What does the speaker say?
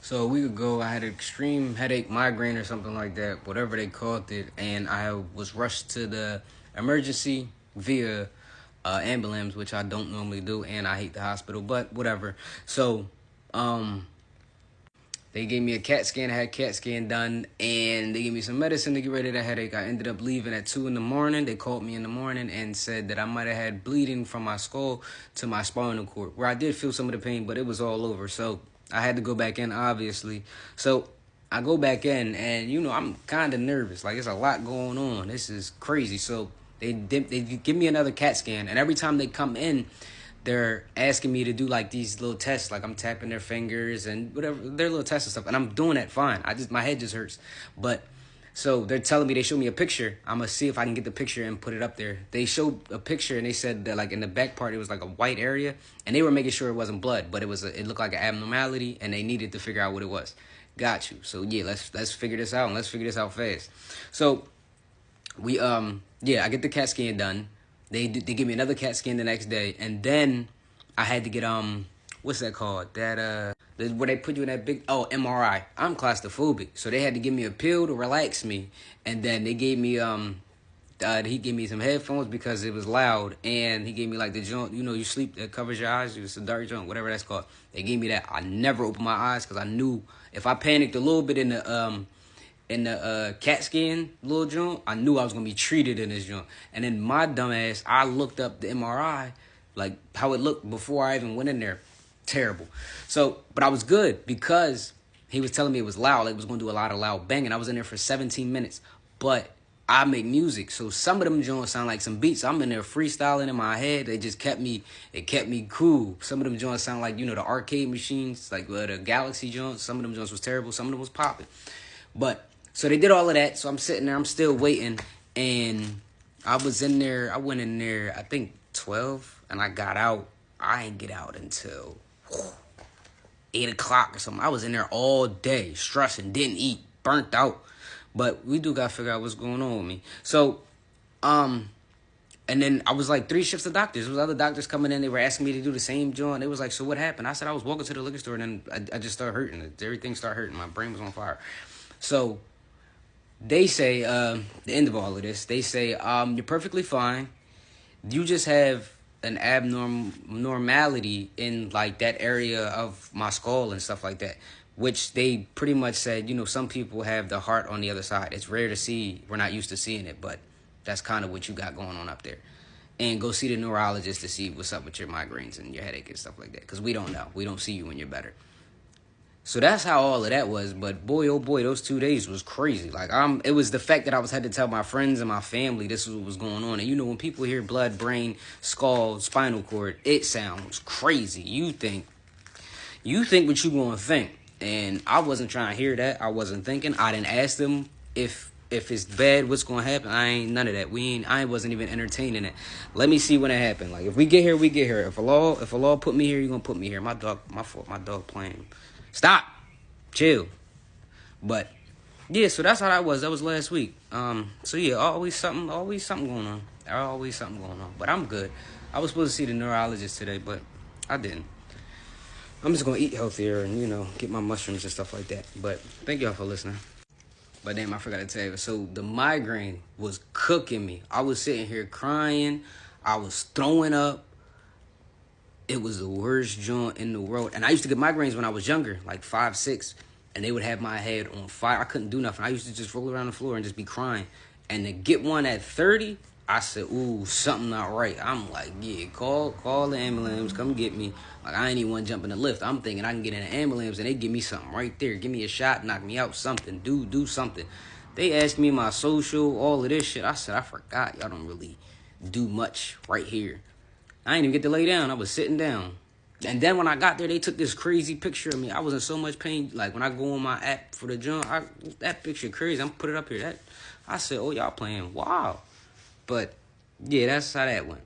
So a week ago, I had an extreme headache, migraine, or something like that, whatever they called it, and I was rushed to the emergency via ambulance, which I don't normally do, and I hate the hospital, but whatever. So, they gave me a CAT scan. I had a CAT scan done, and they gave me some medicine to get rid of the headache. I ended up leaving at 2 in the morning. They called me in the morning and said that I might have had bleeding from my skull to my spinal cord, where I did feel some of the pain, but it was all over. So I had to go back in, obviously. So I go back in, and, I'm kind of nervous. Like, there's a lot going on. This is crazy. So they give me another CAT scan, and every time they come in, they're asking me to do like these little tests, like I'm tapping their fingers and whatever, their little tests and stuff, and I'm doing that fine. My head just hurts. But so they're telling me, they show me a picture. I'm gonna see if I can get the picture and put it up there. They showed a picture and they said that like in the back part it was like a white area, and they were making sure it wasn't blood, but it looked like an abnormality, and they needed to figure out what it was. Got you. So yeah, let's figure this out, and let's figure this out fast. So we I get the CAT scan done. They give me another CAT scan the next day, and then I had to get what's that called? That where they put you in that big MRI. I'm claustrophobic, so they had to give me a pill to relax me, and then they gave me he gave me some headphones because it was loud, and he gave me like the joint, you sleep that covers your eyes, it's a dark joint, whatever that's called. They gave me that. I never opened my eyes because I knew if I panicked a little bit in the CAT scan little joint, I knew I was gonna be treated in this joint. And then my dumb ass, I looked up the MRI, like how it looked before I even went in there. Terrible. So, but I was good because he was telling me it was loud. Like it was gonna do a lot of loud banging. I was in there for 17 minutes, but I make music, so some of them joints sound like some beats. I'm in there freestyling in my head. It kept me cool. Some of them joints sound like, the arcade machines, like the Galaxy joints. Some of them joints was terrible. Some of them was popping. But so they did all of that. So I'm sitting there. I'm still waiting. And I was in there. I went in there, I think 12. And I got out. I ain't get out until 8 o'clock or something. I was in there all day, stressing, didn't eat, burnt out. But we do got to figure out what's going on with me. So, and then I was like 3 shifts of doctors. There was other doctors coming in. They were asking me to do the same joint. They was like, so what happened? I said, I was walking to the liquor store, and then I just started hurting. Everything started hurting. My brain was on fire. So they say, the end of all of this, they say, you're perfectly fine. You just have an abnormality in like that area of my skull and stuff like that, which they pretty much said, some people have the heart on the other side. It's rare to see. We're not used to seeing it, but that's kind of what you got going on up there. And go see the neurologist to see what's up with your migraines and your headache and stuff like that, because we don't know. We don't see you when you're better. So that's how all of that was. But boy, oh boy, those 2 days was crazy. Like it was the fact that I had to tell my friends and my family this was what was going on. And when people hear blood, brain, skull, spinal cord, it sounds crazy. You think what you gonna think. And I wasn't trying to hear that. I wasn't thinking. I didn't ask them if it's bad, what's gonna happen. I ain't none of that. I wasn't even entertaining it. Let me see when it happened. Like if we get here, we get here. If Allah put me here, you gonna put me here. My dog playing. Stop. Chill. But yeah, so that's how that was. That was last week. So yeah, always something going on. Always something going on. But I'm good. I was supposed to see the neurologist today, but I didn't. I'm just gonna eat healthier and get my mushrooms and stuff like that. But thank y'all for listening. But damn, I forgot to tell you. So the migraine was cooking me. I was sitting here crying. I was throwing up. It was the worst joint in the world. And I used to get migraines when I was younger, like 5, 6. And they would have my head on fire. I couldn't do nothing. I used to just roll around the floor and just be crying. And to get one at 30, I said, ooh, something not right. I'm like, yeah, call the ambulance, come get me. Like, I ain't even want to jump in the lift. I'm thinking I can get in an ambulance and they give me something right there. Give me a shot, knock me out, something. Do something. They asked me my social, all of this shit. I said, I forgot. Y'all don't really do much right here. I ain't even get to lay down. I was sitting down. And then when I got there, they took this crazy picture of me. I was in so much pain. Like, when I go on my app for the joint, that picture crazy. I'm put it up here. I said, oh, y'all playing. Wow. But, yeah, that's how that went.